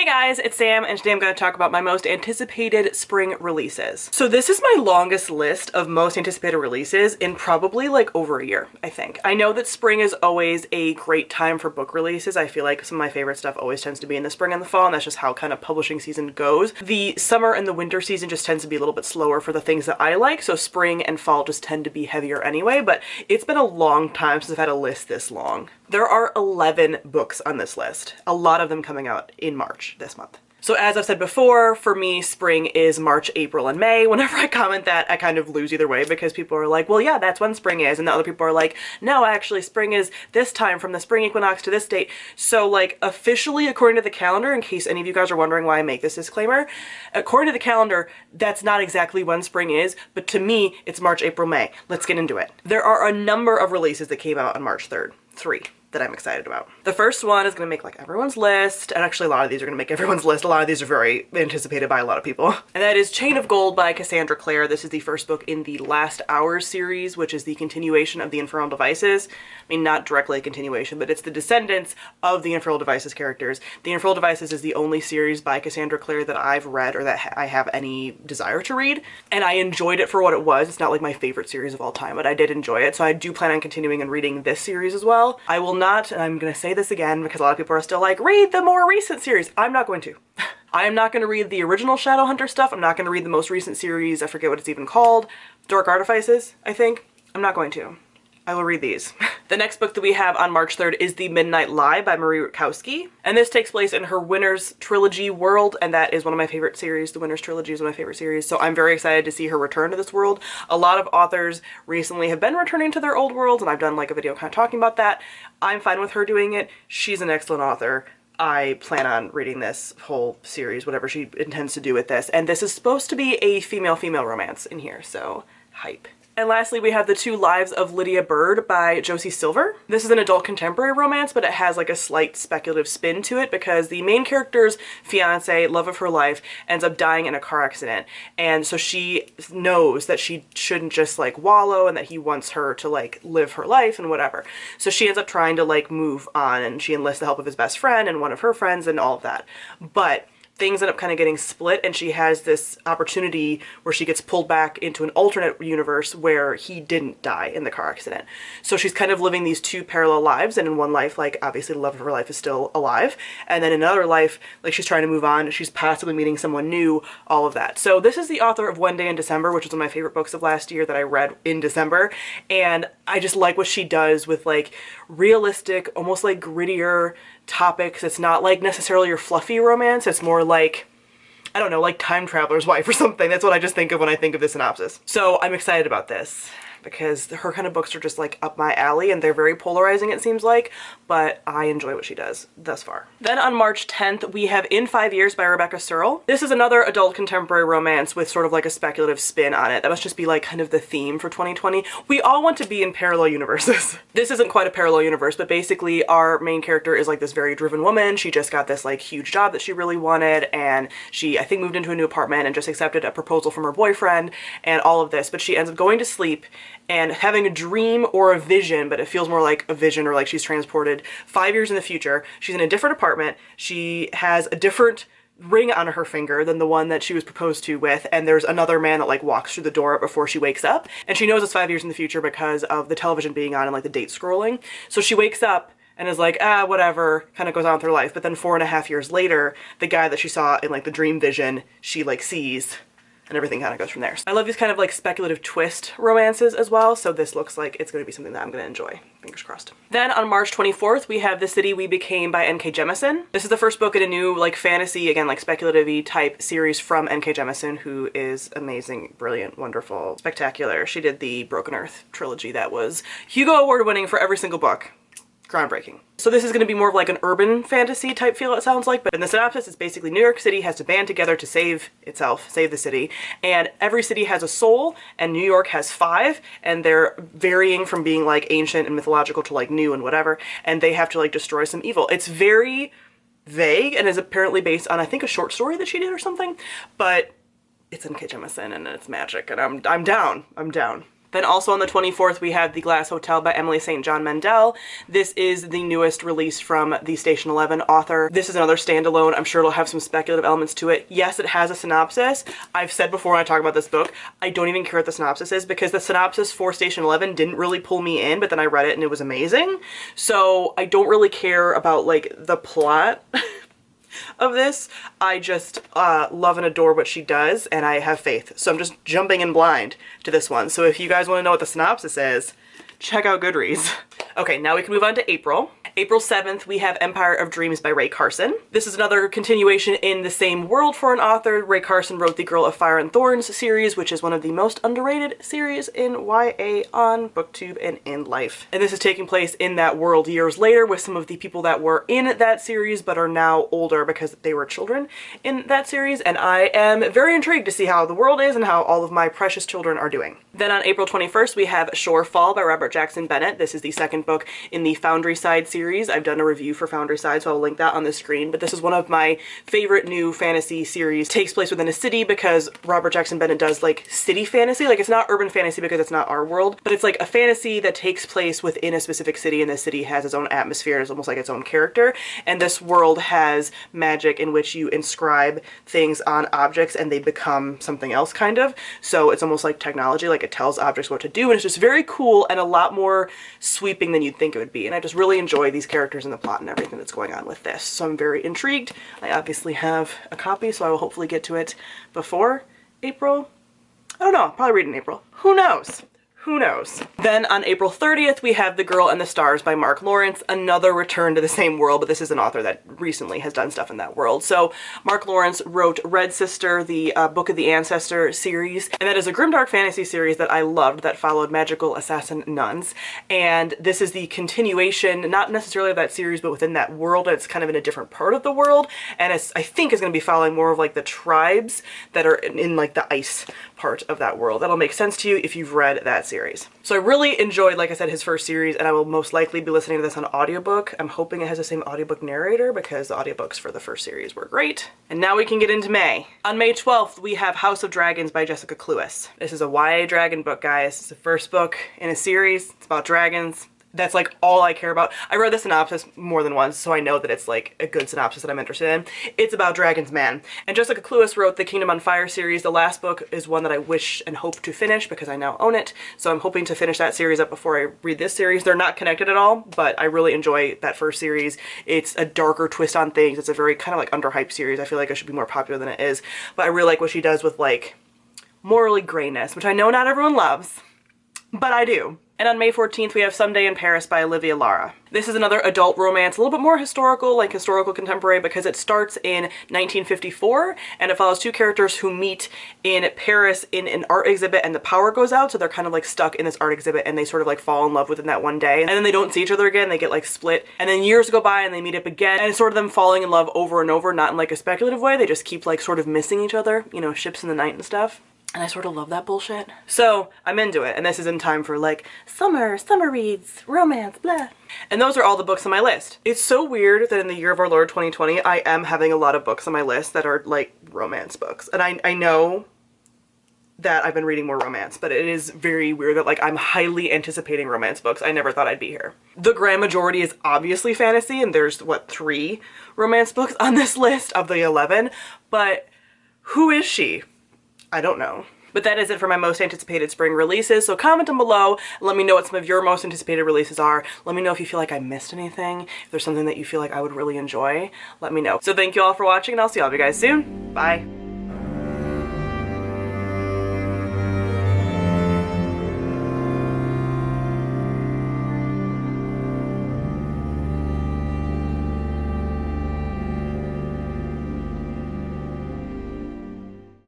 Hey guys, it's Sam, and today I'm going to talk about my most anticipated spring releases. So this is my longest list of most anticipated releases in probably like over a year, I think. I know that spring is always a great time for book releases. I feel like some of my favorite stuff always tends to be in the spring and the fall, and that's just how kind of publishing season goes. The summer and the winter season just tends to be a little bit slower for the things that I like, so spring and fall just tend to be heavier anyway, but it's been a long time since I've had a list this long. There are 11 books on this list, a lot of them coming out in March this month. So as I've said before, for me, spring is March, April, and May. Whenever I comment that, I kind of lose either way because people are like, well, yeah, that's when spring is. And the other people are like, no, actually, spring is this time from the spring equinox to this date. So like officially, according to the calendar, in case any of you guys are wondering why I make this disclaimer, according to the calendar, that's not exactly when spring is, but to me, it's March, April, May. Let's get into it. There are a number of releases that came out on March 3rd. 3 that I'm excited about. The first one is gonna make like everyone's list, and actually a lot of these are gonna make everyone's list. A lot of these are very anticipated by a lot of people. And that is Chain of Gold by Cassandra Clare. This is the first book in the Last Hours series, which is the continuation of the Infernal Devices. I mean, not directly a continuation, but it's the descendants of the Infernal Devices characters. The Infernal Devices is the only series by Cassandra Clare that I've read or that I have any desire to read, and I enjoyed it for what it was. It's not like my favorite series of all time, but I did enjoy it, so I do plan on continuing and reading this series as well. I will not, and I'm gonna say this again because a lot of people are still like, read the more recent series. I'm not going to. I am not going to read the original Shadowhunter stuff. I'm not going to read the most recent series. I forget what it's even called. Dark Artifices, I think. I'm not going to. I will read these. The next book that we have on March 3rd is The Midnight Lie by Marie Rutkowski. And this takes place in her Winter's Trilogy world, and that is one of my favorite series. The Winter's Trilogy is one of my favorite series, so I'm very excited to see her return to this world. A lot of authors recently have been returning to their old worlds, and I've done like a video kind of talking about that. I'm fine with her doing it. She's an excellent author. I plan on reading this whole series, whatever she intends to do with this. And this is supposed to be a female-female romance in here, so hype. And lastly, we have The Two Lives of Lydia Byrd by Josie Silver. This is an adult contemporary romance, but it has like a slight speculative spin to it because the main character's fiance, love of her life, ends up dying in a car accident. And so she knows that she shouldn't just like wallow and that he wants her to like live her life and whatever. So she ends up trying to like move on, and she enlists the help of his best friend and one of her friends and all of that. But things end up kind of getting split, and she has this opportunity where she gets pulled back into an alternate universe where he didn't die in the car accident. So she's kind of living these two parallel lives, and in one life, like obviously the love of her life is still alive, and then in another life, like she's trying to move on, she's possibly meeting someone new, all of that. So this is the author of One Day in December, which is one of my favorite books of last year that I read in December, and I just like what she does with like realistic, almost like grittier topics. It's not like necessarily your fluffy romance, it's more like, I don't know, like Time Traveler's Wife or something. That's what I just think of when I think of this synopsis. So I'm excited about this because her kind of books are just like up my alley, and they're very polarizing, it seems like, but I enjoy what she does thus far. Then on March 10th, we have In 5 Years by Rebecca Searle. This is another adult contemporary romance with sort of like a speculative spin on it. That must just be like kind of the theme for 2020. We all want to be in parallel universes. This isn't quite a parallel universe, but basically our main character is like this very driven woman. She just got this like huge job that she really wanted, and she, I think, moved into a new apartment and just accepted a proposal from her boyfriend and all of this, but she ends up going to sleep and having a dream or a vision, but it feels more like a vision or like she's transported 5 years in the future. She's in a different apartment. She has a different ring on her finger than the one that she was proposed to with, and there's another man that like walks through the door before she wakes up, and she knows it's 5 years in the future because of the television being on and like the date scrolling. So she wakes up and is like, ah, whatever, kind of goes on with her life. But then 4.5 years later, the guy that she saw in like the dream vision, she like sees, and everything kind of goes from there. I love these kind of like speculative twist romances as well, so this looks like it's going to be something that I'm going to enjoy. Fingers crossed. Then on March 24th, we have The City We Became by N.K. Jemisin. This is the first book in a new like fantasy, again like speculative-y type series from N.K. Jemisin, who is amazing, brilliant, wonderful, spectacular. She did the Broken Earth trilogy that was Hugo Award winning for every single book. Groundbreaking. So this is going to be more of like an urban fantasy type feel, it sounds like, but in the synopsis it's basically New York City has to band together to save itself, save the city, and every city has a soul, and New York has 5, and they're varying from being like ancient and mythological to like new and whatever, and they have to like destroy some evil. It's very vague and is apparently based on, I think, a short story that she did or something, but it's N.K. Jemisin and it's magic, and I'm down. I'm down. Then also on the 24th, we have The Glass Hotel by Emily St. John Mandel. This is the newest release from the Station 11 author. This is another standalone. I'm sure it'll have some speculative elements to it. Yes, it has a synopsis. I've said before when I talk about this book, I don't even care what the synopsis is because the synopsis for Station 11 didn't really pull me in, but then I read it and it was amazing. So I don't really care about like the plot of this. I just love and adore what she does, and I have faith. So I'm just jumping in blind to this one. So if you guys want to know what the synopsis is, check out Goodreads. Okay, now we can move on to April. April 7th, we have Empire of Dreams by Ray Carson. This is another continuation in the same world for an author. Ray Carson wrote the Girl of Fire and Thorns series, which is one of the most underrated series in YA on BookTube and in life. And this is taking place in that world years later with some of the people that were in that series but are now older because they were children in that series. And I am very intrigued to see how the world is and how all of my precious children are doing. Then on April 21st, we have Shorefall by Robert Jackson Bennett. This is the second book in the Foundry Side series. I've done a review for Foundry Side, so I'll link that on the screen, but this is one of my favorite new fantasy series. It takes place within a city because Robert Jackson Bennett does like city fantasy. Like, it's not urban fantasy because it's not our world, but it's like a fantasy that takes place within a specific city, and the city has its own atmosphere. It's almost like its own character, and this world has magic in which you inscribe things on objects and they become something else, kind of. So it's almost like technology, like it tells objects what to do, and it's just very cool and a lot more sweeping than you'd think it would be. And I just really enjoy these characters and the plot and everything that's going on with this. So I'm very intrigued. I obviously have a copy, so I will hopefully get to it before April. I don't know, I'll probably read it in April. Who knows? Who knows? Then on April 30th, we have The Girl and the Stars by Mark Lawrence, another return to the same world, but this is an author that recently has done stuff in that world. So Mark Lawrence wrote Red Sister, the Book of the Ancestor series, and that is a grimdark fantasy series that I loved that followed magical assassin nuns. And this is the continuation, not necessarily of that series, but within that world. It's kind of in a different part of the world, and it's, I think, is going to be following more of like the tribes that are in like the ice part of that world. That'll make sense to you if you've read that series. So I really enjoyed, like I said, his first series, and I will most likely be listening to this on audiobook. I'm hoping it has the same audiobook narrator because the audiobooks for the first series were great. And now we can get into May. On May 12th, we have House of Dragons by Jessica Cluess. This is a YA dragon book, guys. It's the first book in a series. It's about dragons. That's like all I care about. I read the synopsis more than once, so I know that it's like a good synopsis that I'm interested in. It's about dragons, man. And Jessica Cluess wrote the Kingdom on Fire series. The last book is one that I wish and hope to finish because I now own it. So I'm hoping to finish that series up before I read this series. They're not connected at all, but I really enjoy that first series. It's a darker twist on things. It's a very kind of like underhyped series. I feel like it should be more popular than it is, but I really like what she does with like morally grayness, which I know not everyone loves, but I do. And on May 14th, we have Someday in Paris by Olivia Lara. This is another adult romance, a little bit more historical, like historical contemporary, because it starts in 1954, and it follows two characters who meet in Paris in an art exhibit, and the power goes out, so they're kind of like stuck in this art exhibit, and they sort of like fall in love within that one day. And then they don't see each other again, they get like split, and then years go by and they meet up again, and it's sort of them falling in love over and over, not in like a speculative way, they just keep like sort of missing each other, you know, ships in the night and stuff. And I sort of love that bullshit. So I'm into it, and this is in time for like summer reads, romance, blah. And those are all the books on my list. It's so weird that in the year of our Lord 2020, I am having a lot of books on my list that are like romance books. And I know that I've been reading more romance, but it is very weird that like I'm highly anticipating romance books. I never thought I'd be here. The grand majority is obviously fantasy, and there's what, 3 romance books on this list of the 11, but who is she? I don't know. But that is it for my most anticipated spring releases, so comment down below, let me know what some of your most anticipated releases are. Let me know if you feel like I missed anything, if there's something that you feel like I would really enjoy, let me know. So thank you all for watching, and I'll see all of you guys soon. Bye.